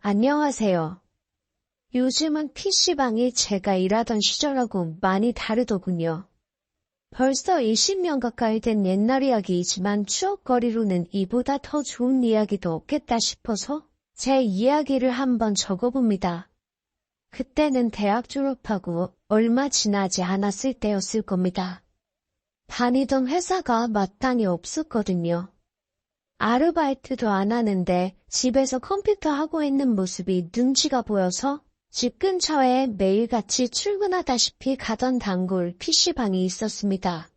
안녕하세요. 요즘은 PC방이 제가 일하던 시절하고 많이 다르더군요. 벌써 20년 가까이 된 옛날 이야기이지만 추억거리로는 이보다 더 좋은 이야기도 없겠다 싶어서 제 이야기를 한번 적어봅니다. 그때는 대학 졸업하고 얼마 지나지 않았을 때였을 겁니다. 다니던 회사가 마땅히 없었거든요. 아르바이트도 안 하는데 집에서 컴퓨터 하고 있는 모습이 눈치가 보여서 집 근처에 매일같이 출근하다시피 가던 단골 PC방이 있었습니다.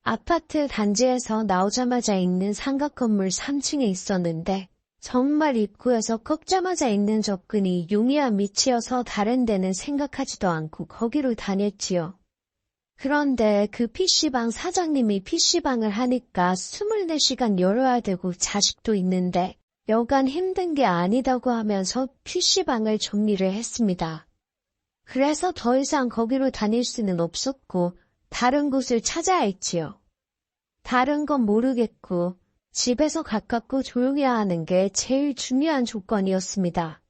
아파트 단지에서 나오자마자 있는 삼각 건물 3층에 있었는데 정말 입구에서 꺾자마자 있는 접근이 용이한 위치여서 다른 데는 생각하지도 않고 거기로 다녔지요. 그런데 그 PC방 사장님이 PC방을 하니까 24시간 열어야 되고 자식도 있는데 여간 힘든 게 아니다고 하면서 PC방을 정리를 했습니다. 그래서 더 이상 거기로 다닐 수는 없었고 다른 곳을 찾아야 했지요. 다른 건 모르겠고 집에서 가깝고 조용해야 하는 게 제일 중요한 조건이었습니다.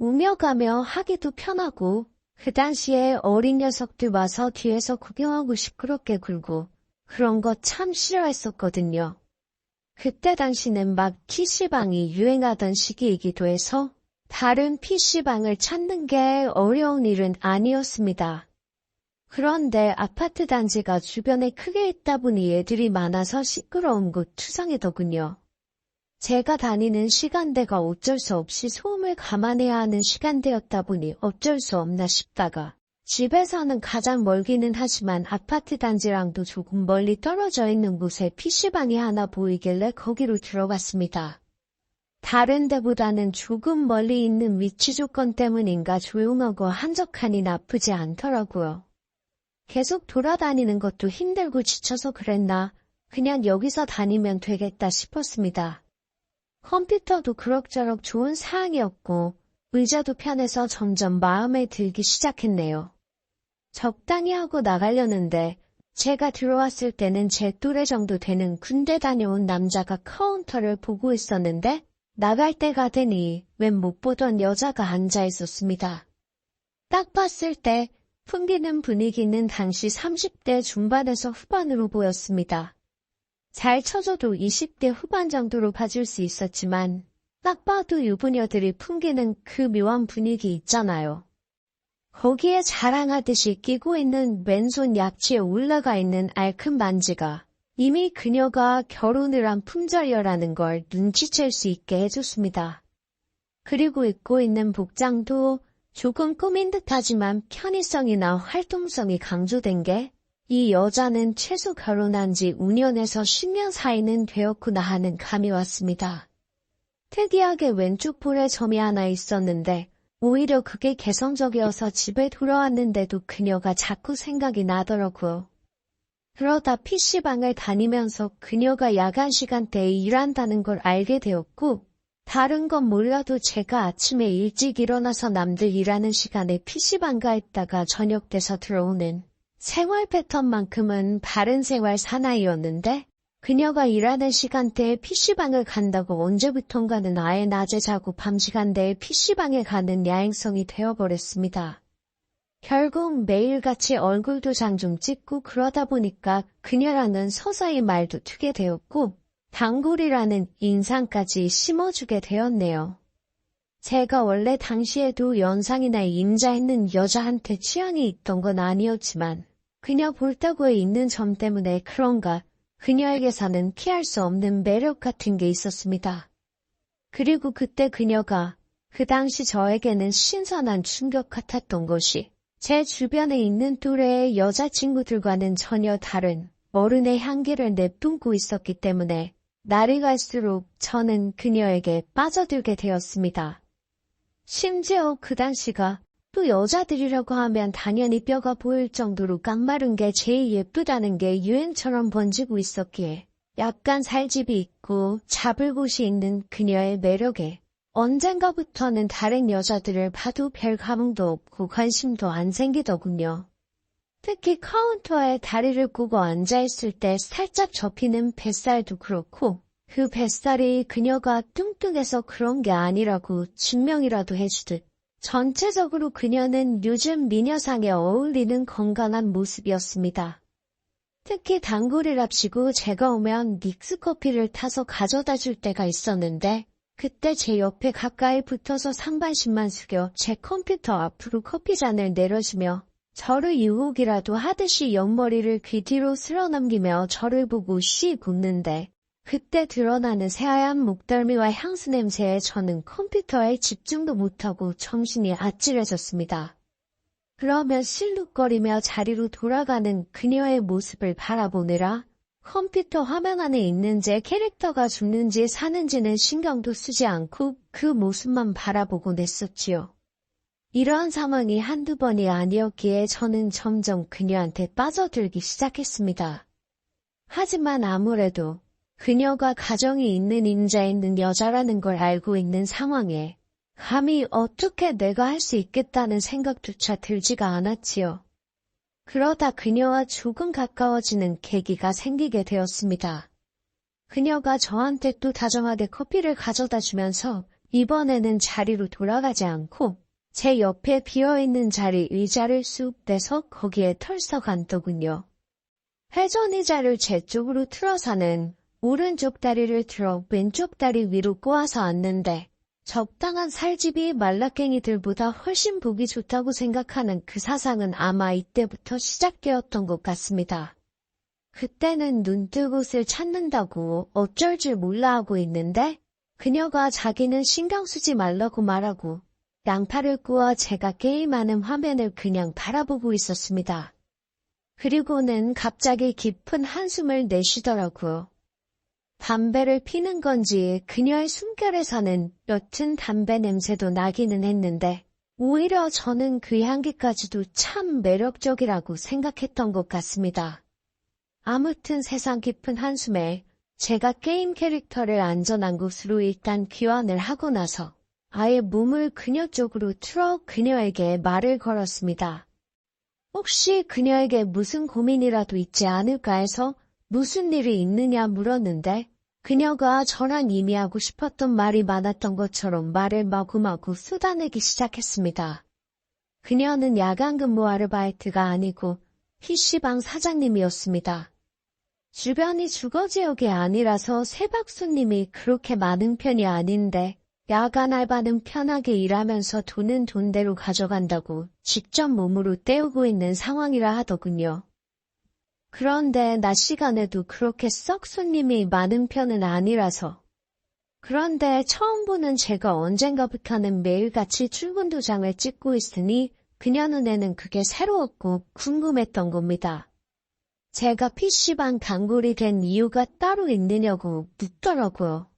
오며 가며 하기도 편하고 그 당시에 어린 녀석들 와서 뒤에서 구경하고 시끄럽게 굴고 그런 거 참 싫어했었거든요. 그때 당시는 막 PC방이 유행하던 시기이기도 해서 다른 PC방을 찾는 게 어려운 일은 아니었습니다. 그런데 아파트 단지가 주변에 크게 있다 보니 애들이 많아서 시끄러운 곳 투성이더군요. 제가 다니는 시간대가 어쩔 수 없이 소음을 감안해야 하는 시간대였다 보니 어쩔 수 없나 싶다가 집에서는 가장 멀기는 하지만 아파트 단지랑도 조금 멀리 떨어져 있는 곳에 PC방이 하나 보이길래 거기로 들어갔습니다. 다른 데보다는 조금 멀리 있는 위치 조건 때문인가 조용하고 한적하니 나쁘지 않더라고요. 계속 돌아다니는 것도 힘들고 지쳐서 그랬나 그냥 여기서 다니면 되겠다 싶었습니다. 컴퓨터도 그럭저럭 좋은 사양이었고 의자도 편해서 점점 마음에 들기 시작했네요. 적당히 하고 나가려는데 제가 들어왔을 때는 제 또래 정도 되는 군대 다녀온 남자가 카운터를 보고 있었는데 나갈 때가 되니 웬 못 보던 여자가 앉아 있었습니다. 딱 봤을 때 풍기는 분위기는 당시 30대 중반에서 후반으로 보였습니다. 잘 쳐줘도 20대 후반 정도로 봐줄 수 있었지만 딱 봐도 유부녀들이 풍기는 그 묘한 분위기 있잖아요. 거기에 자랑하듯이 끼고 있는 왼손 약지에 올라가 있는 알큰 반지가 이미 그녀가 결혼을 한 품절이라는 걸 눈치챌 수 있게 해줬습니다. 그리고 입고 있는 복장도 조금 꾸민 듯하지만 편의성이나 활동성이 강조된 게 이 여자는 최소 결혼한 지 5년에서 10년 사이는 되었구나 하는 감이 왔습니다. 특이하게 왼쪽 볼에 점이 하나 있었는데 오히려 그게 개성적이어서 집에 돌아왔는데도 그녀가 자꾸 생각이 나더라고요. 그러다 PC방을 다니면서 그녀가 야간 시간대에 일한다는 걸 알게 되었고 다른 건 몰라도 제가 아침에 일찍 일어나서 남들 일하는 시간에 PC방 가 있다가 저녁 돼서 들어오는 생활 패턴만큼은 바른 생활 사나이였는데 그녀가 일하는 시간대에 PC방을 간다고 언제부턴가는 아예 낮에 자고 밤 시간대에 PC방에 가는 야행성이 되어버렸습니다. 결국 매일같이 얼굴 도장 좀 찍고 그러다 보니까 그녀랑은 서서히 말도 트게 되었고 단골이라는 인상까지 심어주게 되었네요. 제가 원래 당시에도 연상이나 임자있는 여자한테 취향이 있던 건 아니었지만 그녀 볼따구에 있는 점 때문에 그런가 그녀에게서는 피할 수 없는 매력 같은 게 있었습니다. 그리고 그때 그녀가 그 당시 저에게는 신선한 충격 같았던 것이 제 주변에 있는 또래의 여자친구들과는 전혀 다른 어른의 향기를 내뿜고 있었기 때문에 날이 갈수록 저는 그녀에게 빠져들게 되었습니다. 심지어 그 당시가 또 여자들이라고 하면 당연히 뼈가 보일 정도로 깡마른 게 제일 예쁘다는 게 유행처럼 번지고 있었기에 약간 살집이 있고 잡을 곳이 있는 그녀의 매력에 언젠가부터는 다른 여자들을 봐도 별 감흥도 없고 관심도 안 생기더군요. 특히 카운터에 다리를 꼬고 앉아있을 때 살짝 접히는 뱃살도 그렇고 그 뱃살이 그녀가 뚱뚱해서 그런 게 아니라고 증명이라도 해주듯 전체적으로 그녀는 요즘 미녀상에 어울리는 건강한 모습이었습니다. 특히 단골이랍시고 제가 오면 믹스커피를 타서 가져다 줄 때가 있었는데 그때 제 옆에 가까이 붙어서 상반신만 숙여 제 컴퓨터 앞으로 커피잔을 내려주며 저를 유혹이라도 하듯이 옆머리를 귀 뒤로 쓸어넘기며 저를 보고 씩 웃는데 그때 드러나는 새하얀 목덜미와 향수 냄새에 저는 컴퓨터에 집중도 못하고 정신이 아찔해졌습니다. 그러면 실룩거리며 자리로 돌아가는 그녀의 모습을 바라보느라 컴퓨터 화면 안에 있는 제 캐릭터가 죽는지 사는지는 신경도 쓰지 않고 그 모습만 바라보곤 했었지요. 이러한 상황이 한두 번이 아니었기에 저는 점점 그녀한테 빠져들기 시작했습니다. 하지만 아무래도 그녀가 가정이 있는 임자 있는 여자라는 걸 알고 있는 상황에 감히 어떻게 내가 할 수 있겠다는 생각조차 들지가 않았지요. 그러다 그녀와 조금 가까워지는 계기가 생기게 되었습니다. 그녀가 저한테 또 다정하게 커피를 가져다 주면서 이번에는 자리로 돌아가지 않고 제 옆에 비어있는 자리 의자를 쑥 대서 거기에 털썩 앉더군요. 회전 의자를 제 쪽으로 틀어서는 오른쪽 다리를 들어 왼쪽 다리 위로 꼬아서 앉는데 적당한 살집이 말라깽이들보다 훨씬 보기 좋다고 생각하는 그 사상은 아마 이때부터 시작되었던 것 같습니다. 그때는 눈뜨곳을 찾는다고 어쩔 줄 몰라 하고 있는데 그녀가 자기는 신경 쓰지 말라고 말하고 양팔을 꼬아 제가 게임하는 화면을 그냥 바라보고 있었습니다. 그리고는 갑자기 깊은 한숨을 내쉬더라고요. 담배를 피는 건지 그녀의 숨결에서는 옅은 담배 냄새도 나기는 했는데 오히려 저는 그 향기까지도 참 매력적이라고 생각했던 것 같습니다. 아무튼 세상 깊은 한숨에 제가 게임 캐릭터를 안전한 곳으로 일단 귀환을 하고 나서 아예 몸을 그녀 쪽으로 틀어 그녀에게 말을 걸었습니다. 혹시 그녀에게 무슨 고민이라도 있지 않을까 해서 무슨 일이 있느냐 물었는데 그녀가 저랑 이미 하고 싶었던 말이 많았던 것처럼 말을 마구마구 쏟아내기 시작했습니다. 그녀는 야간 근무 아르바이트가 아니고 PC방 사장님이었습니다. 주변이 주거지역이 아니라서 새벽 손님이 그렇게 많은 편이 아닌데 야간 알바는 편하게 일하면서 돈은 돈대로 가져간다고 직접 몸으로 때우고 있는 상황이라 하더군요. 그런데 낮 시간에도 그렇게 썩 손님이 많은 편은 아니라서. 그런데 처음 보는 제가 언젠가부터는 매일같이 출근 도장을 찍고 있으니 그녀 눈에는 그게 새로웠고 궁금했던 겁니다. 제가 PC방 단골이 된 이유가 따로 있느냐고 묻더라고요.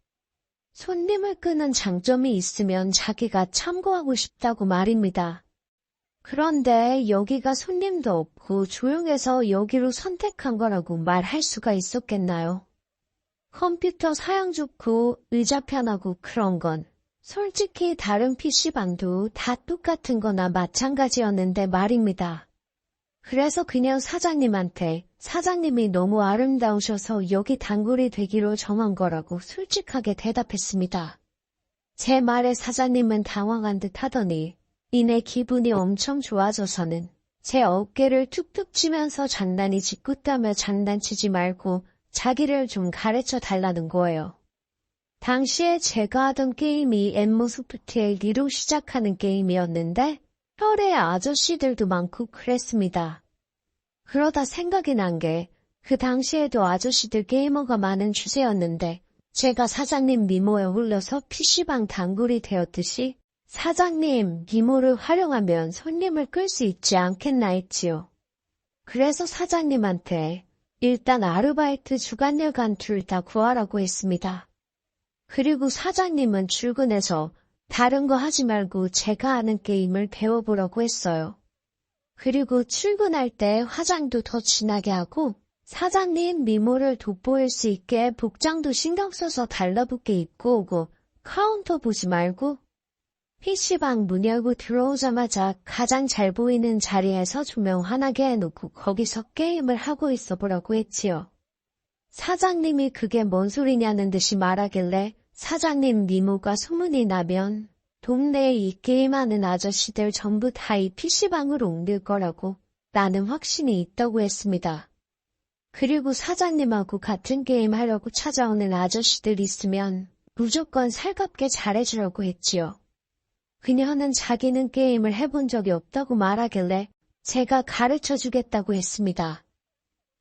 손님을 끄는 장점이 있으면 자기가 참고하고 싶다고 말입니다. 그런데 여기가 손님도 없고 조용해서 여기로 선택한 거라고 말할 수가 있었겠나요? 컴퓨터 사양 좋고 의자 편하고 그런 건 솔직히 다른 PC방도 다 똑같은 거나 마찬가지였는데 말입니다. 그래서 그냥 사장님한테 사장님이 너무 아름다우셔서 여기 단골이 되기로 정한 거라고 솔직하게 대답했습니다. 제 말에 사장님은 당황한 듯 하더니 이내 기분이 엄청 좋아져서는 제 어깨를 툭툭 치면서 장난이 짓궂다며 장난치지 말고 자기를 좀 가르쳐 달라는 거예요. 당시에 제가 하던 게임이 엠모소프트의 리로 시작하는 게임이었는데 혈의 아저씨들도 많고 그랬습니다. 그러다 생각이 난 게 그 당시에도 아저씨들 게이머가 많은 추세였는데 제가 사장님 미모에 홀려서 PC방 단골이 되었듯이 사장님 미모를 활용하면 손님을 끌 수 있지 않겠나 했지요. 그래서 사장님한테 일단 아르바이트 주간여간 둘 다 구하라고 했습니다. 그리고 사장님은 출근해서 다른 거 하지 말고 제가 하는 게임을 배워보라고 했어요. 그리고 출근할 때 화장도 더 진하게 하고 사장님 미모를 돋보일 수 있게 복장도 신경 써서 달라붙게 입고 오고 카운터 보지 말고 PC방 문 열고 들어오자마자 가장 잘 보이는 자리에서 조명 환하게 해놓고 거기서 게임을 하고 있어 보라고 했지요. 사장님이 그게 뭔 소리냐는 듯이 말하길래 사장님 미모가 소문이 나면 동네에 이 게임하는 아저씨들 전부 다 이 PC방으로 옮길 거라고 나는 확신이 있다고 했습니다. 그리고 사장님하고 같은 게임 하려고 찾아오는 아저씨들 있으면 무조건 살갑게 잘해주려고 했지요. 그녀는 자기는 게임을 해본 적이 없다고 말하길래 제가 가르쳐주겠다고 했습니다.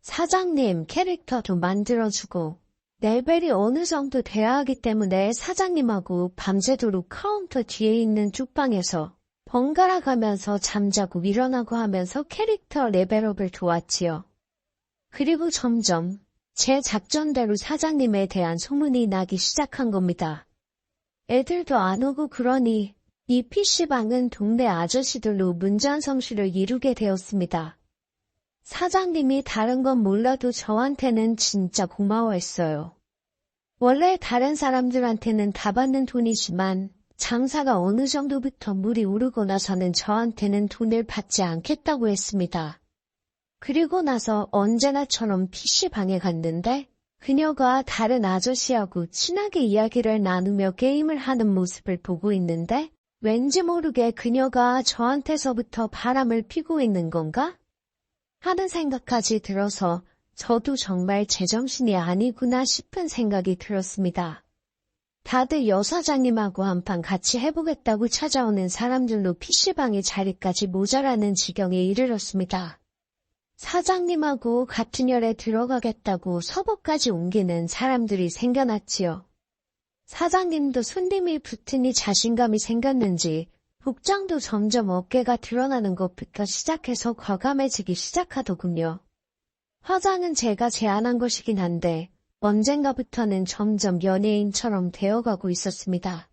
사장님 캐릭터도 만들어주고 레벨이 어느 정도 돼야 하기 때문에 사장님하고 밤새도록 카운터 뒤에 있는 쪽방에서 번갈아 가면서 잠자고 일어나고 하면서 캐릭터 레벨업을 도왔지요. 그리고 점점 제 작전대로 사장님에 대한 소문이 나기 시작한 겁니다. 애들도 안 오고 그러니 이 PC방은 동네 아저씨들로 문전성시를 이루게 되었습니다. 사장님이 다른 건 몰라도 저한테는 진짜 고마워했어요. 원래 다른 사람들한테는 다 받는 돈이지만 장사가 어느 정도부터 물이 오르고 나서는 저한테는 돈을 받지 않겠다고 했습니다. 그리고 나서 언제나처럼 PC방에 갔는데 그녀가 다른 아저씨하고 친하게 이야기를 나누며 게임을 하는 모습을 보고 있는데 왠지 모르게 그녀가 저한테서부터 바람을 피고 있는 건가? 하는 생각까지 들어서 저도 정말 제정신이 아니구나 싶은 생각이 들었습니다. 다들 여사장님하고 한판 같이 해보겠다고 찾아오는 사람들로 PC방의 자리까지 모자라는 지경에 이르렀습니다. 사장님하고 같은 열에 들어가겠다고 서버까지 옮기는 사람들이 생겨났지요. 사장님도 손님이 붙으니 자신감이 생겼는지 복장도 점점 어깨가 드러나는 것부터 시작해서 과감해지기 시작하더군요. 화장은 제가 제안한 것이긴 한데 언젠가부터는 점점 연예인처럼 되어가고 있었습니다.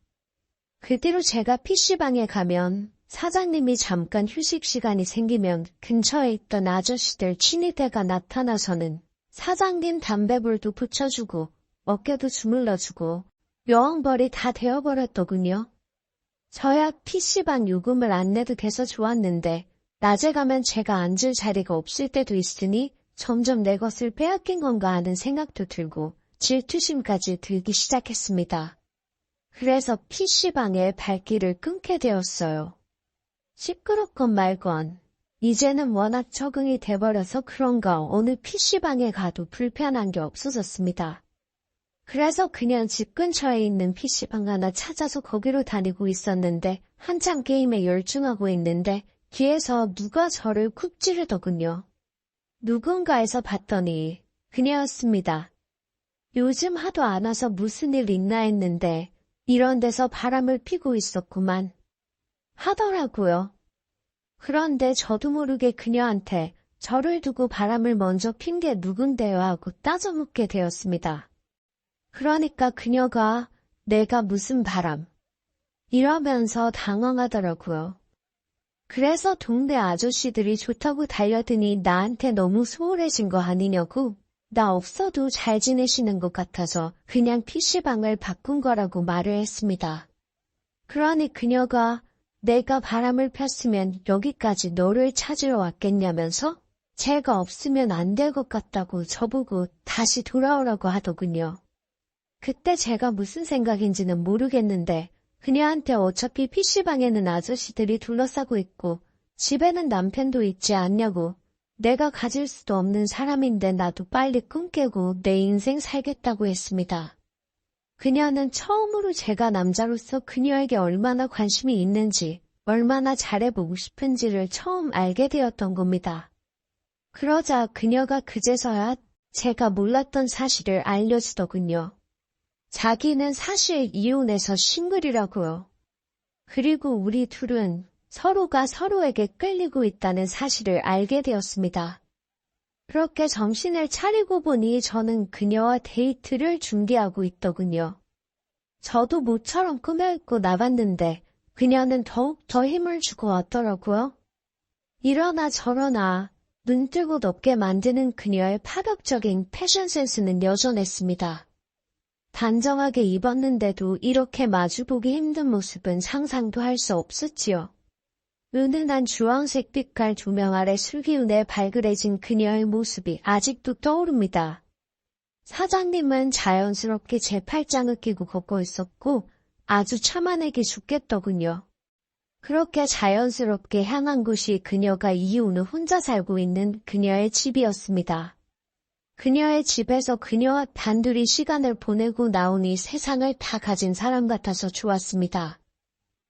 그 뒤로 제가 PC방에 가면 사장님이 잠깐 휴식 시간이 생기면 근처에 있던 아저씨들 친위대가 나타나서는 사장님 담배불도 붙여주고 어깨도 주물러주고 여왕벌이 다 되어버렸더군요. 저야 PC방 요금을 안 내도 돼서 좋았는데 낮에 가면 제가 앉을 자리가 없을 때도 있으니 점점 내 것을 빼앗긴 건가 하는 생각도 들고 질투심까지 들기 시작했습니다. 그래서 PC방에 발길을 끊게 되었어요. 시끄럽건 말건 이제는 워낙 적응이 돼버려서 그런가 어느 PC방에 가도 불편한 게 없어졌습니다. 그래서 그냥 집 근처에 있는 PC방 하나 찾아서 거기로 다니고 있었는데 한참 게임에 열중하고 있는데 뒤에서 누가 저를 쿡 찌르더군요. 누군가에서 봤더니 그녀였습니다. 요즘 하도 안 와서 무슨 일 있나 했는데 이런 데서 바람을 피고 있었구만 하더라고요. 그런데 저도 모르게 그녀한테 저를 두고 바람을 먼저 핀 게 누군데요 하고 따져 묻게 되었습니다. 그러니까 그녀가 내가 무슨 바람 이러면서 당황하더라고요. 그래서 동네 아저씨들이 좋다고 달려드니 나한테 너무 소홀해진 거 아니냐고 나 없어도 잘 지내시는 것 같아서 그냥 PC방을 바꾼 거라고 말을 했습니다. 그러니 그녀가 내가 바람을 폈으면 여기까지 너를 찾으러 왔겠냐면서 제가 없으면 안 될 것 같다고 저보고 다시 돌아오라고 하더군요. 그때 제가 무슨 생각인지는 모르겠는데 그녀한테 어차피 PC방에는 아저씨들이 둘러싸고 있고 집에는 남편도 있지 않냐고 내가 가질 수도 없는 사람인데 나도 빨리 꿈 깨고 내 인생 살겠다고 했습니다. 그녀는 처음으로 제가 남자로서 그녀에게 얼마나 관심이 있는지 얼마나 잘해보고 싶은지를 처음 알게 되었던 겁니다. 그러자 그녀가 그제서야 제가 몰랐던 사실을 알려주더군요. 자기는 사실 이혼해서 싱글이라고요. 그리고 우리 둘은 서로가 서로에게 끌리고 있다는 사실을 알게 되었습니다. 그렇게 정신을 차리고 보니 저는 그녀와 데이트를 준비하고 있더군요. 저도 모처럼 꾸며입고 나왔는데 그녀는 더욱 더 힘을 주고 왔더라고요. 이러나 저러나 눈 뜨고 덮게 만드는 그녀의 파격적인 패션 센스는 여전했습니다. 단정하게 입었는데도 이렇게 마주보기 힘든 모습은 상상도 할 수 없었지요. 은은한 주황색 빛깔 조명 아래 술기운에 발그레진 그녀의 모습이 아직도 떠오릅니다. 사장님은 자연스럽게 제 팔짱을 끼고 걷고 있었고 아주 참아내기 죽겠더군요. 그렇게 자연스럽게 향한 곳이 그녀가 이후는 혼자 살고 있는 그녀의 집이었습니다. 그녀의 집에서 그녀와 단둘이 시간을 보내고 나오니 세상을 다 가진 사람 같아서 좋았습니다.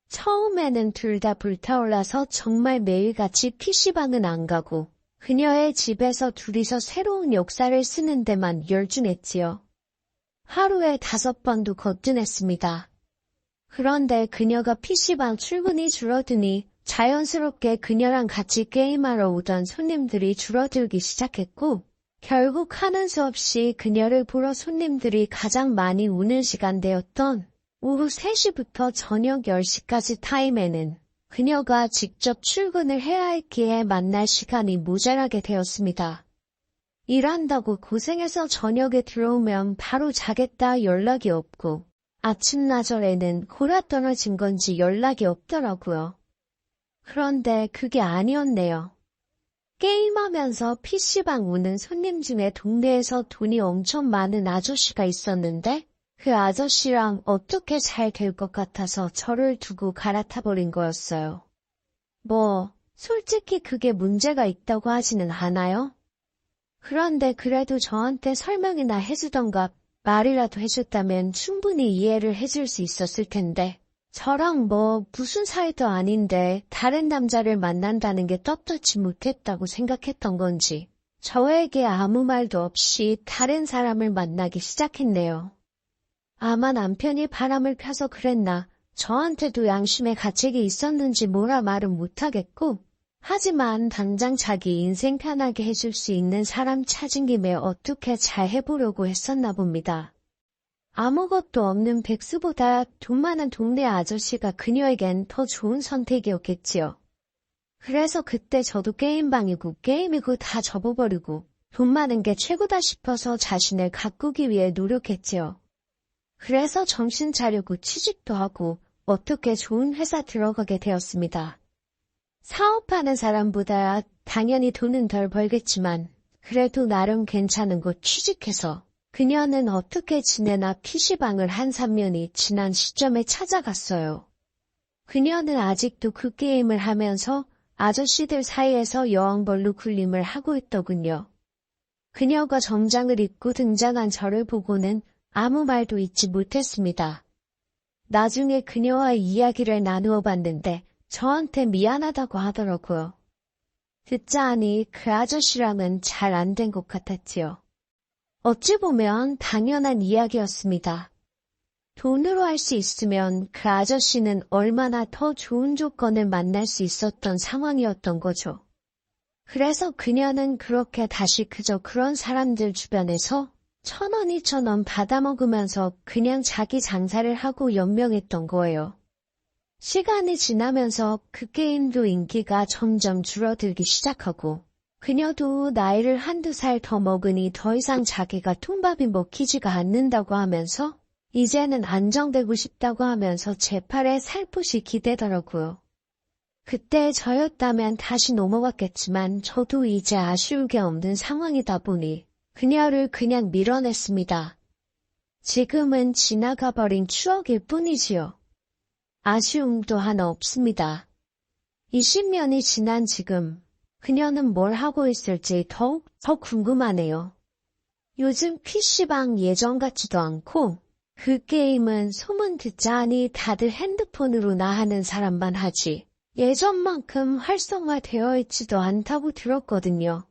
처음에는 둘 다 불타올라서 정말 매일같이 PC방은 안 가고 그녀의 집에서 둘이서 새로운 역사를 쓰는 데만 열중했지요. 하루에 5번도 거뜬했습니다. 그런데 그녀가 PC방 출근이 줄어드니 자연스럽게 그녀랑 같이 게임하러 오던 손님들이 줄어들기 시작했고 결국 하는 수 없이 그녀를 보러 손님들이 가장 많이 오는 시간대였던 오후 3시부터 저녁 10시까지 타임에는 그녀가 직접 출근을 해야 했기에 만날 시간이 모자라게 되었습니다. 일한다고 고생해서 저녁에 들어오면 바로 자겠다 연락이 없고 아침나절에는 골아떨어진 건지 연락이 없더라고요. 그런데 그게 아니었네요. 게임하면서 PC방 오는 손님 중에 동네에서 돈이 엄청 많은 아저씨가 있었는데 그 아저씨랑 어떻게 잘 될 것 같아서 저를 두고 갈아타버린 거였어요. 솔직히 그게 문제가 있다고 하지는 않아요. 그런데 그래도 저한테 설명이나 해주던가 말이라도 해줬다면 충분히 이해를 해줄 수 있었을 텐데 저랑 무슨 사이도 아닌데 다른 남자를 만난다는 게 떳떳지 못했다고 생각했던 건지 저에게 아무 말도 없이 다른 사람을 만나기 시작했네요. 아마 남편이 바람을 펴서 그랬나 저한테도 양심의 가책이 있었는지 뭐라 말은 못하겠고 하지만 당장 자기 인생 편하게 해줄 수 있는 사람 찾은 김에 어떻게 잘 해보려고 했었나 봅니다. 아무것도 없는 백수보다 돈 많은 동네 아저씨가 그녀에겐 더 좋은 선택이었겠지요. 그래서 그때 저도 게임방이고 게임이고 다 접어버리고 돈 많은 게 최고다 싶어서 자신을 가꾸기 위해 노력했지요. 그래서 정신 차리고 취직도 하고 어떻게 좋은 회사 들어가게 되었습니다. 사업하는 사람보다 당연히 돈은 덜 벌겠지만 그래도 나름 괜찮은 곳 취직해서 그녀는 어떻게 지내나 PC방을 한 3년이 지난 시점에 찾아갔어요. 그녀는 아직도 그 게임을 하면서 아저씨들 사이에서 여왕벌로 군림을 하고 있더군요. 그녀가 정장을 입고 등장한 저를 보고는 아무 말도 잊지 못했습니다. 나중에 그녀와 이야기를 나누어 봤는데 저한테 미안하다고 하더라고요. 듣자 하니 그 아저씨랑은 잘 안 된 것 같았지요. 어찌 보면 당연한 이야기였습니다. 돈으로 할 수 있으면 그 아저씨는 얼마나 더 좋은 조건을 만날 수 있었던 상황이었던 거죠. 그래서 그녀는 그렇게 다시 그저 그런 사람들 주변에서 1,000원, 2,000원 받아먹으면서 그냥 자기 장사를 하고 연명했던 거예요. 시간이 지나면서 그 게임도 인기가 점점 줄어들기 시작하고 그녀도 나이를 1~2살 더 먹으니 더 이상 자기가 통밥이 먹히지가 않는다고 하면서 이제는 안정되고 싶다고 하면서 제 팔에 살포시 기대더라고요. 그때 저였다면 다시 넘어갔겠지만 저도 이제 아쉬울 게 없는 상황이다 보니 그녀를 그냥 밀어냈습니다. 지금은 지나가버린 추억일 뿐이지요. 아쉬움도 하나 없습니다. 20년이 지난 지금 그녀는 뭘 하고 있을지 더욱 더 궁금하네요. 요즘 PC방 예전 같지도 않고 그 게임은 소문 듣자 하니 다들 핸드폰으로나 하는 사람만 하지 예전만큼 활성화되어 있지도 않다고 들었거든요.